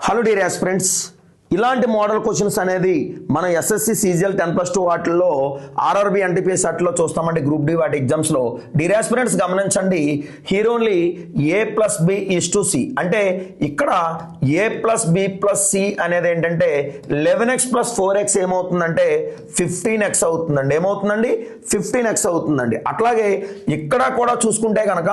Hello dear aspirants, ఇలాంటి model questions అనేది మనం ఎస్ఎస్సి సీజీఎల్ 10+2 వాటిల్లో ఆర్ఆర్బి ఎన్టీపీఎస్ వాటిలో చూస్తామండి. గ్రూప్ డి వాటి ఎగ్జామ్స్లో. డియర్ ఆస్పిరెంట్స్ గమనించండి, here only A plus B is two C. అంటే ఇక్కడ A plus B plus C అనేది ఏంటంటే 11x ప్లస్ 4x ఏమవుతుందంటే 15x అవుతుందండి. ఏమవుతుందండి? 15x అవుతుందండి. అట్లాగే ఇక్కడ కూడా చూసుకుంటే కనుక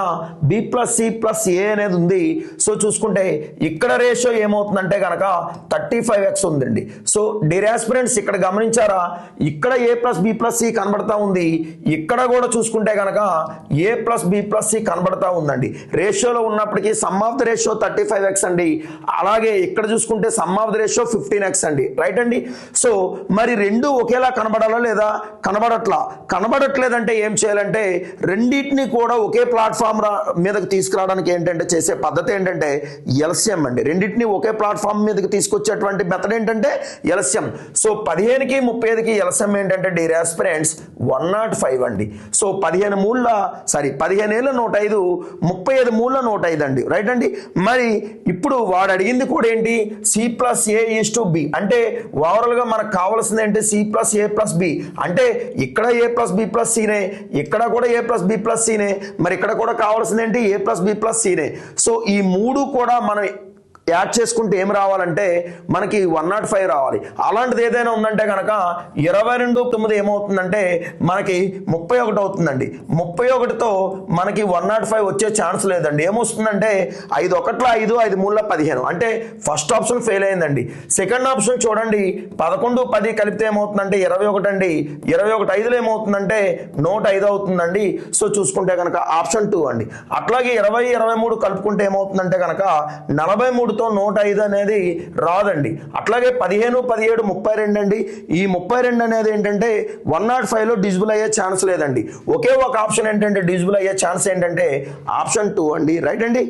బి ప్లస్ సి ప్లస్ ఏ అనేది ఉంది. సో చూసుకుంటే ఇక్కడ రేషియో ఏమవుతుందంటే కనుక 35x ఉందండి. సో డియర్ ఆస్పిరెంట్స్ ఇక్కడ గమనించారా, ఇక్కడ A plus B plus C కనబడతా ఉంది, ఇక్కడ కూడా చూసుకుంటే కనుక ఏ ప్లస్ బి ప్లస్ సి కనబడతా ఉందండి. రేషియోలో ఉన్నప్పటికీ some of the ratio 35x అండి. అలాగే ఇక్కడ చూసుకుంటే some of the ratio 15x అండి. రైట్ అండి. సో మరి రెండు ఒకేలా కనబడాలా లేదా? కనబడట్లేదంటే ఏం చేయాలంటే రెండింటిని కూడా ఒకే ప్లాట్ఫామ్ మీదకి తీసుకురావడానికి ఏంటంటే చేసే పద్ధతి ఏంటంటే ఎల్సిఎం అండి. రెండింటిని ఒకే ప్లాట్ఫామ్ మీదకి తీసుకొచ్చేటువంటి మెథడ్ ఏంటంటే ఎల్సిఎం. సో 15కి 35కి ఎల్సిఎం ఏంటంటే డియర్ ఆస్పిరెంట్స్ 105 అండి. సో 15 మూళ్ళ 105, 35 మూళ్ళ 105 అండి. రైట్ అండి. మరి ఇప్పుడు వాడు అడిగింది కూడా ఏంటి? C plus A is two B. అంటే ఓవరాల్ గా మనకు కావాల్సింది ఏంటి? C plus A plus B. అంటే ఇక్కడ ఏ ప్లస్ బి ప్లస్ సీనే, ఇక్కడ కూడా ఏ ప్లస్ బి ప్లస్ సీనే, మరి ఇక్కడ కూడా కావాల్సింది ఏంటి? ఏ ప్లస్ బి ప్లస్ సీనే. సో ఈ మూడు కూడా మనం యాడ్ చేసుకుంటే ఏం రావాలంటే మనకి 105 రావాలి. అలాంటిది ఏదైనా ఉందంటే కనుక 22 ఏమవుతుందంటే మనకి 31 అవుతుందండి. 31తో మనకి 105 వచ్చే ఛాన్స్ లేదండి. ఏమొస్తుందంటే 5 1 5, 5 3 15. అంటే ఫస్ట్ ఆప్షన్ ఫెయిల్ అయిందండి. సెకండ్ ఆప్షన్ చూడండి, 11 10 కలిపితే ఏమవుతుందంటే 21 అండి. 21 5లో ఏమవుతుందంటే 105 అవుతుందండి. సో చూసుకుంటే కనుక ఆప్షన్ 2 అండి. అట్లాగే 20 23 కలుపుకుంటే ఏమవుతుందంటే కనుక 43తో 105 అనేది రాదండి. అట్లాగే 15 17 32 అండి. ఈ 32 అనేది ఏంటంటే 105లో డిజిబుల్ అయ్యే ఛాన్స్ లేదండి. ఒకే ఒక ఆప్షన్ ఏంటంటే డిజిబుల్ అయ్యే ఛాన్స్ ఏంటంటే ఆప్షన్ 2 అండి. రైట్ అండి.